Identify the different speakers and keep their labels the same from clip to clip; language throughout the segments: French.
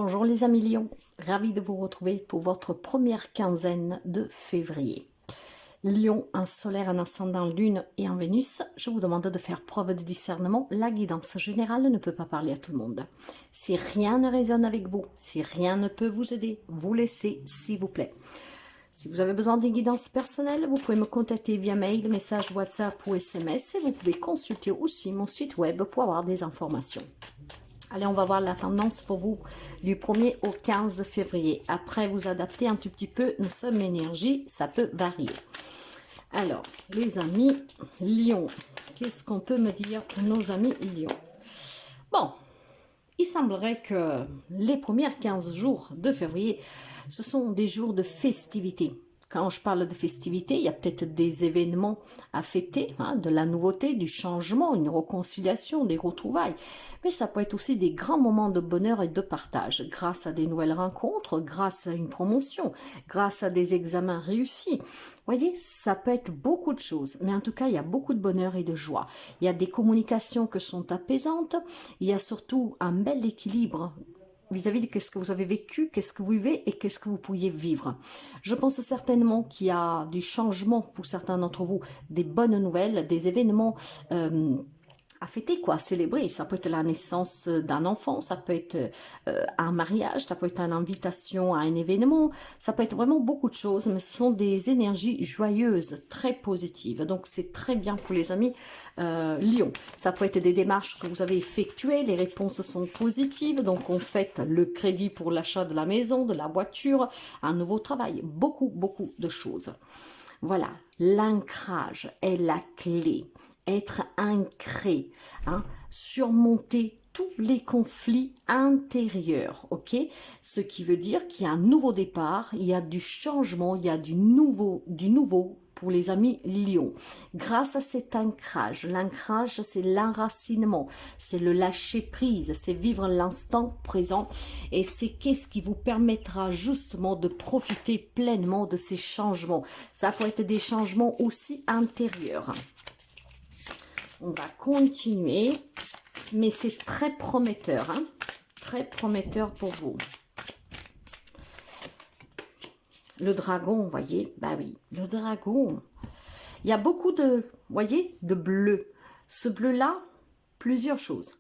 Speaker 1: Bonjour les amis Lions, ravi de vous retrouver pour votre première quinzaine de février. Lion, un solaire, un ascendant, lune et en Vénus, je vous demande de faire preuve de discernement. La guidance générale ne peut pas parler à tout le monde. Si rien ne résonne avec vous, si rien ne peut vous aider, vous laissez s'il vous plaît. Si vous avez besoin d'une guidance personnelle, vous pouvez me contacter via mail, message WhatsApp ou SMS et vous pouvez consulter aussi mon site web pour avoir des informations. Allez, on va voir la tendance pour vous du 1er au 15 février. Après, vous adaptez un tout petit peu. Nous sommes énergie, ça peut varier. Alors, les amis Lions, qu'est-ce qu'on peut me dire pour nos amis Lions? Bon, il semblerait que les premiers 15 jours de février, ce sont des jours de festivités. Quand je parle de festivités, il y a peut-être des événements à fêter, de la nouveauté, du changement, une réconciliation, des retrouvailles. Mais ça peut être aussi des grands moments de bonheur et de partage, grâce à des nouvelles rencontres, grâce à une promotion, grâce à des examens réussis. Vous voyez, ça peut être beaucoup de choses, mais en tout cas, il y a beaucoup de bonheur et de joie. Il y a des communications qui sont apaisantes, il y a surtout un bel équilibre vis-à-vis de ce que vous avez vécu, qu'est-ce que vous vivez et qu'est-ce que vous pourriez vivre. Je pense certainement qu'il y a du changement pour certains d'entre vous, des bonnes nouvelles, des événements à fêter, quoi, à célébrer. Ça peut être la naissance d'un enfant, ça peut être un mariage, ça peut être une invitation à un événement, ça peut être vraiment beaucoup de choses, mais ce sont des énergies joyeuses, très positives. Donc c'est très bien pour les amis Lions. Ça peut être des démarches que vous avez effectuées, les réponses sont positives, donc on fête le crédit pour l'achat de la maison, de la voiture, un nouveau travail, beaucoup de choses. Voilà, l'ancrage est la clé. Être ancré, surmonter tous les conflits intérieurs, ok? Ce qui veut dire qu'il y a un nouveau départ, il y a du changement, il y a du nouveau pour les amis Lions. Grâce à cet ancrage, l'ancrage c'est l'enracinement, c'est le lâcher prise, c'est vivre l'instant présent et c'est qu'est-ce qui vous permettra justement de profiter pleinement de ces changements. Ça peut être des changements aussi intérieurs. On va continuer, mais c'est très prometteur, très prometteur pour vous. Le dragon, vous voyez, bah oui, le dragon. Il y a beaucoup de, vous voyez, de bleu. Ce bleu-là, plusieurs choses.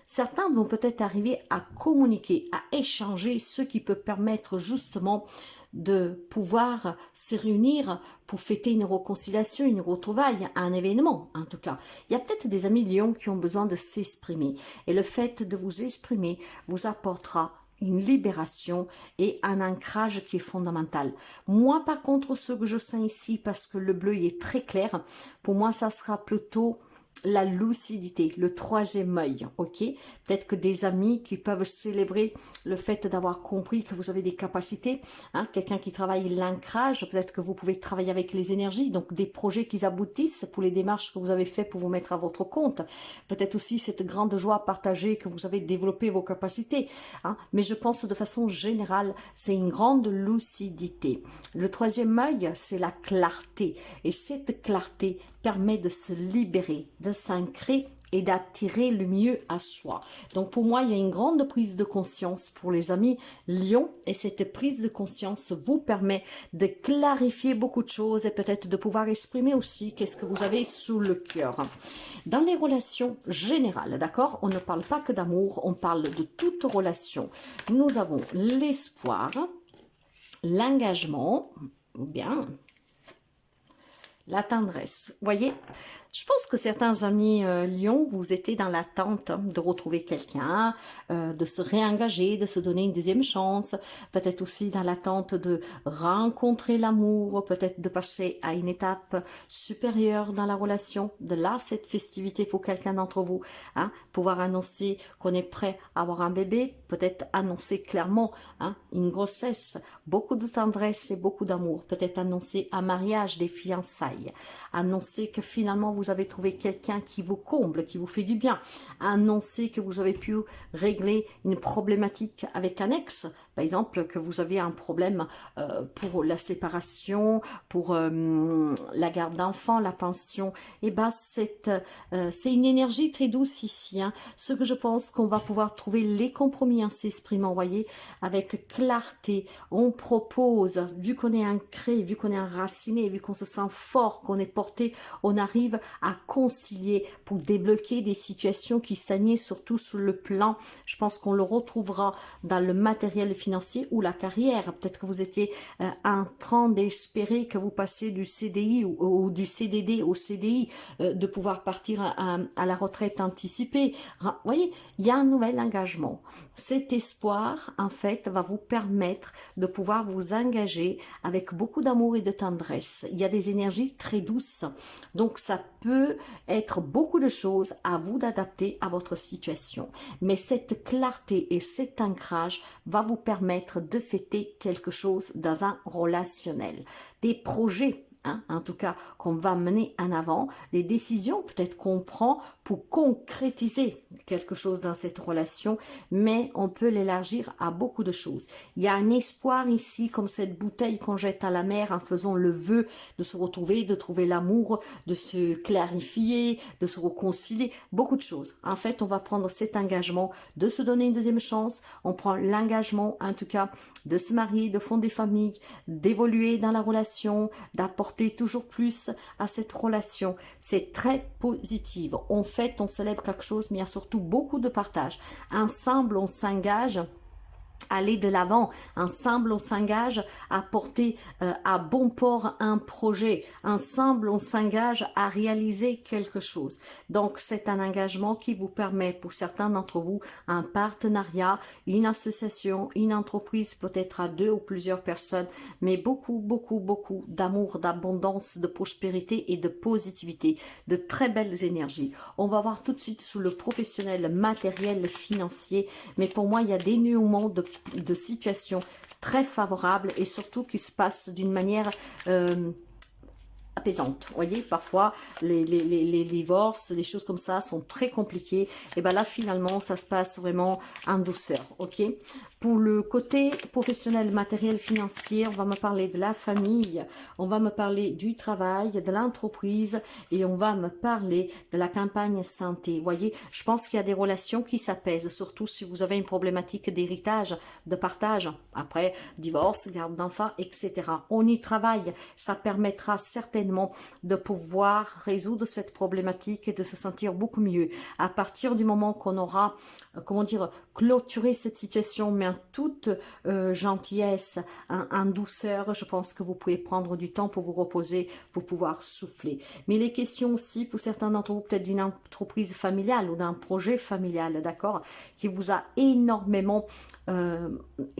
Speaker 1: Certains vont peut-être arriver à communiquer, à échanger, ce qui peut permettre justement de pouvoir se réunir pour fêter une réconciliation, une retrouvaille, un événement en tout cas. Il y a peut-être des amis Lions qui ont besoin de s'exprimer et le fait de vous exprimer vous apportera une libération et un ancrage qui est fondamental. Moi par contre, ce que je sens ici, parce que le bleu il est très clair, pour moi ça sera plutôt la lucidité, le troisième œil, ok? Peut-être que des amis qui peuvent célébrer le fait d'avoir compris que vous avez des capacités, quelqu'un qui travaille l'ancrage, peut-être que vous pouvez travailler avec les énergies, donc des projets qui aboutissent pour les démarches que vous avez fait pour vous mettre à votre compte, peut-être aussi cette grande joie partagée que vous avez développé vos capacités, mais je pense de façon générale, c'est une grande lucidité. Le troisième œil, c'est la clarté, et cette clarté permet de se libérer, de s'ancrer et d'attirer le mieux à soi. Donc pour moi, il y a une grande prise de conscience pour les amis Lions et cette prise de conscience vous permet de clarifier beaucoup de choses et peut-être de pouvoir exprimer aussi qu'est-ce que vous avez sous le cœur. Dans les relations générales, d'accord, on ne parle pas que d'amour, on parle de toute relation. Nous avons l'espoir, l'engagement, ou bien la tendresse. Vous voyez, je pense que certains amis Lions, vous étiez dans l'attente de retrouver quelqu'un, de se réengager, de se donner une deuxième chance, peut-être aussi dans l'attente de rencontrer l'amour, peut-être de passer à une étape supérieure dans la relation. De là, cette festivité pour quelqu'un d'entre vous, pouvoir annoncer qu'on est prêt à avoir un bébé, peut-être annoncer clairement une grossesse, beaucoup de tendresse et beaucoup d'amour, peut-être annoncer un mariage, des fiançailles, annoncer que finalement vous avez trouvé quelqu'un qui vous comble, qui vous fait du bien, annoncer que vous avez pu régler une problématique avec un ex, par exemple, que vous avez un problème pour la séparation, pour la garde d'enfants, la pension, et ben c'est une énergie très douce ici. Hein. Ce que je pense qu'on va pouvoir trouver les compromis en s'exprimant, voyez, avec clarté. On propose, vu qu'on est ancré, vu qu'on est enraciné, vu qu'on se sent fort, qu'on est porté, on arrive à concilier pour débloquer des situations qui stagnaient, surtout sur le plan. Je pense qu'on le retrouvera dans le matériel financier ou la carrière. Peut-être que vous étiez en train d'espérer que vous passiez du CDI ou du CDD au CDI, de pouvoir partir à la retraite anticipée. Vous voyez, il y a un nouvel engagement. Cet espoir, en fait, va vous permettre de pouvoir vous engager avec beaucoup d'amour et de tendresse. Il y a des énergies très douces. Donc, ça peut être beaucoup de choses, à vous d'adapter à votre situation. Mais cette clarté et cet ancrage va vous permettre de fêter quelque chose dans un relationnel. Des projets, hein, en tout cas, qu'on va mener en avant, les décisions peut-être qu'on prend pour concrétiser quelque chose dans cette relation, mais on peut l'élargir à beaucoup de choses. Il y a un espoir ici, comme cette bouteille qu'on jette à la mer en faisant le vœu de se retrouver, de trouver l'amour, de se clarifier, de se réconcilier, beaucoup de choses. En fait, on va prendre cet engagement de se donner une deuxième chance, on prend l'engagement, en tout cas, de se marier, de fonder des familles, d'évoluer dans la relation, d'apporter toujours plus à cette relation. C'est très positif. On fête, on célèbre quelque chose, mais il y a surtout beaucoup de partage. Ensemble, on s'engage aller de l'avant. Ensemble, on s'engage à porter à bon port un projet. Ensemble, on s'engage à réaliser quelque chose. Donc, c'est un engagement qui vous permet, pour certains d'entre vous, un partenariat, une association, une entreprise, peut-être à 2 ou plusieurs personnes, mais beaucoup, beaucoup, beaucoup d'amour, d'abondance, de prospérité et de positivité, de très belles énergies. On va voir tout de suite sous le professionnel, matériel, financier, mais pour moi, il y a des dénouements de situations très favorables et surtout qui se passent d'une manière apaisante. Vous voyez, parfois les divorces, les choses comme ça sont très compliquées. Et bien là, finalement, ça se passe vraiment en douceur. Ok. Pour le côté professionnel, matériel, financier, on va me parler de la famille, on va me parler du travail, de l'entreprise et on va me parler de la campagne santé. Vous voyez, je pense qu'il y a des relations qui s'apaisent, surtout si vous avez une problématique d'héritage, de partage, après divorce, garde d'enfants, etc. On y travaille, ça permettra certainement de pouvoir résoudre cette problématique et de se sentir beaucoup mieux. À partir du moment qu'on aura, comment dire, clôturé cette situation, mais en toute gentillesse, en douceur, je pense que vous pouvez prendre du temps pour vous reposer, pour pouvoir souffler. Mais les questions aussi, pour certains d'entre vous, peut-être d'une entreprise familiale ou d'un projet familial, d'accord, qui vous a énormément,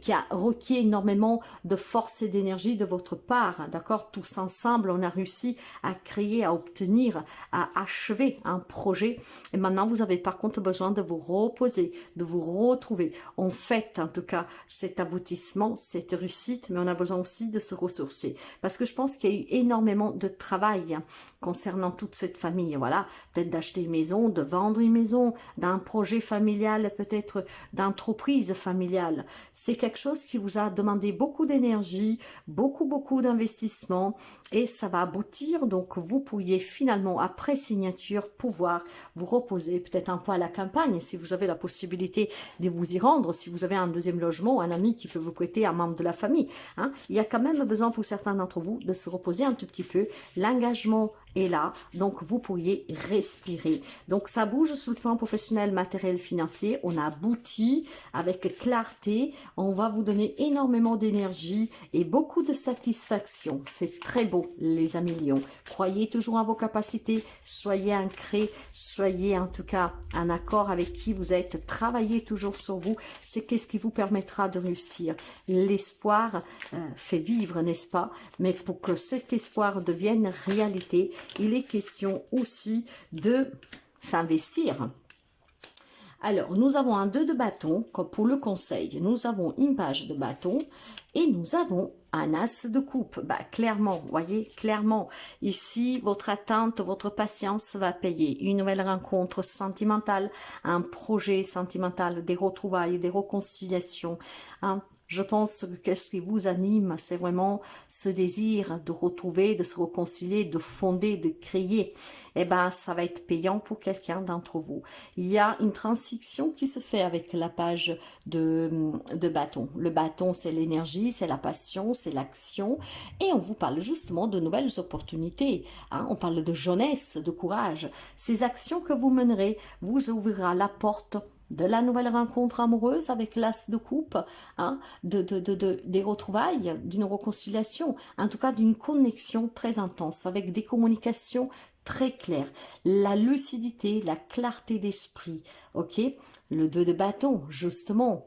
Speaker 1: qui a requis énormément de force et d'énergie de votre part, d'accord, tous ensemble, on a réussi à créer, à obtenir, à achever un projet, et maintenant vous avez par contre besoin de vous reposer, de vous retrouver. On fête en tout cas cet aboutissement, cette réussite, mais on a besoin aussi de se ressourcer, parce que je pense qu'il y a eu énormément de travail concernant toute cette famille, voilà, peut-être d'acheter une maison, de vendre une maison, d'un projet familial, peut-être d'entreprise familiale. C'est quelque chose qui vous a demandé beaucoup d'énergie, beaucoup d'investissement, et ça va aboutir, donc vous pourriez finalement, après signature, pouvoir vous reposer, peut-être un peu à la campagne, si vous avez la possibilité de vous y rendre, si vous avez un deuxième logement, un ami qui peut vous prêter, un membre de la famille, hein. Il y a quand même besoin pour certains d'entre vous de se reposer un tout petit peu. L'engagement est là, donc vous pourriez respirer. Donc ça bouge sur le plan professionnel, matériel, financier. On aboutit avec clarté. On va vous donner énormément d'énergie et beaucoup de satisfaction. C'est très beau, les amis Lions. Croyez toujours en vos capacités. Soyez ancrés. Soyez en tout cas en accord avec qui vous êtes. Travaillez toujours sur vous. C'est qu'est-ce qui vous permettra de réussir. L'espoir fait vivre, n'est-ce pas? Mais pour que cet espoir devienne réalité, il est question aussi de s'investir. Alors, nous avons un 2 de bâton, comme pour le conseil. Nous avons une page de bâton et nous avons un as de coupe. Bah, clairement, voyez, clairement, ici, votre attente, votre patience va payer. Une nouvelle rencontre sentimentale, un projet sentimental, des retrouvailles, des réconciliations, hein, Je pense que qu'est-ce qui vous anime, c'est vraiment ce désir de retrouver, de se réconcilier, de fonder, de créer. Eh ben, ça va être payant pour quelqu'un d'entre vous. Il y a une transition qui se fait avec la page de bâton. Le bâton, c'est l'énergie, c'est la passion, c'est l'action. Et on vous parle justement de nouvelles opportunités. Hein. On parle de jeunesse, de courage. Ces actions que vous mènerez vous ouvrira la porte de la nouvelle rencontre amoureuse avec l'as de coupe, hein, des retrouvailles, d'une réconciliation, en tout cas d'une connexion très intense, avec des communications très claires, la lucidité, la clarté d'esprit, ok? Le 2 de bâton, justement,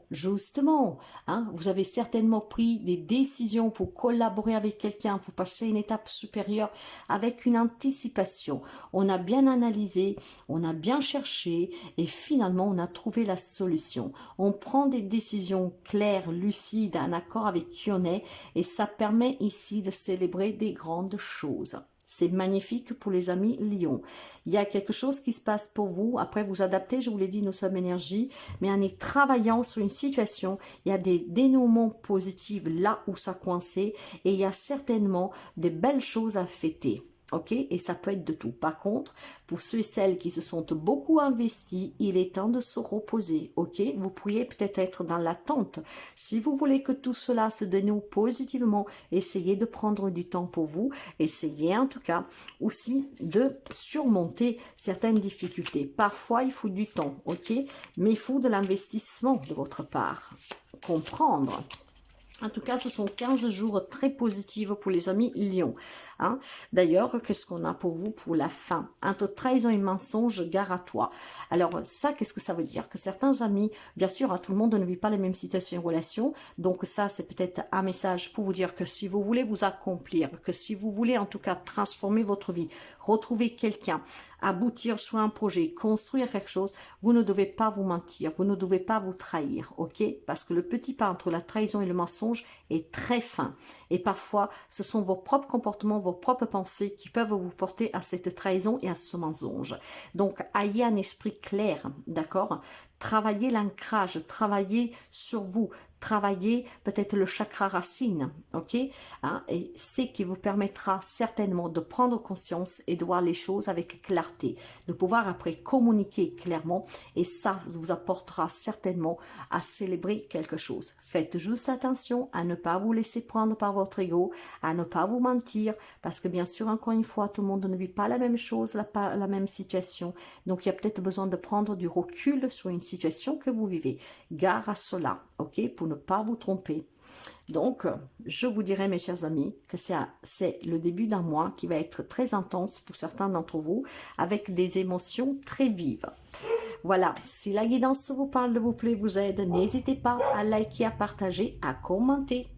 Speaker 1: hein, vous avez certainement pris des décisions pour collaborer avec quelqu'un, pour passer une étape supérieure avec une anticipation. On a bien analysé, on a bien cherché et finalement on a trouvé la solution. On prend des décisions claires, lucides, en accord avec qui on est et ça permet ici de célébrer des grandes choses. C'est magnifique pour les amis Lion. Il y a quelque chose qui se passe pour vous. Après, vous adaptez, je vous l'ai dit, nous sommes énergie. Mais en est travaillant sur une situation, il y a des dénouements positifs là où ça coincait. Et il y a certainement des belles choses à fêter. Ok, et ça peut être de tout. Par contre, pour ceux et celles qui se sont beaucoup investis, il est temps de se reposer. Ok, vous pourriez peut-être être dans l'attente. Si vous voulez que tout cela se dénoue positivement, essayez de prendre du temps pour vous. Essayez en tout cas aussi de surmonter certaines difficultés. Parfois, il faut du temps, ok, mais il faut de l'investissement de votre part. Comprendre. En tout cas, ce sont 15 jours très positifs pour les amis Lion. Hein. D'ailleurs, qu'est-ce qu'on a pour vous pour la fin? Entre trahison et mensonge, gare à toi. Alors ça, qu'est-ce que ça veut dire? Que certains amis, bien sûr, tout le monde ne vit pas les mêmes situations et relations. Donc ça, c'est peut-être un message pour vous dire que si vous voulez vous accomplir, que si vous voulez en tout cas transformer votre vie, retrouver quelqu'un, aboutir sur un projet, construire quelque chose, vous ne devez pas vous mentir, vous ne devez pas vous trahir, ok? Parce que le petit pas entre la trahison et le mensonge est très fin. Et parfois, ce sont vos propres comportements, vos propres pensées qui peuvent vous porter à cette trahison et à ce mensonge. Donc, ayez un esprit clair, d'accord? Travaillez l'ancrage, travaillez sur vous, travaillez peut-être le chakra racine, ok, hein, et c'est qui vous permettra certainement de prendre conscience et de voir les choses avec clarté, de pouvoir après communiquer clairement, et ça vous apportera certainement à célébrer quelque chose. Faites juste attention à ne pas vous laisser prendre par votre ego, à ne pas vous mentir, parce que bien sûr, encore une fois, tout le monde ne vit pas la même chose, la même situation, donc il y a peut-être besoin de prendre du recul sur une situation que vous vivez. Gare à cela, ok, pour ne pas vous tromper. Donc, je vous dirais, mes chers amis, que c'est le début d'un mois qui va être très intense pour certains d'entre vous, avec des émotions très vives. Voilà, si la guidance vous parle, vous plaît, vous aide, n'hésitez pas à liker, à partager, à commenter.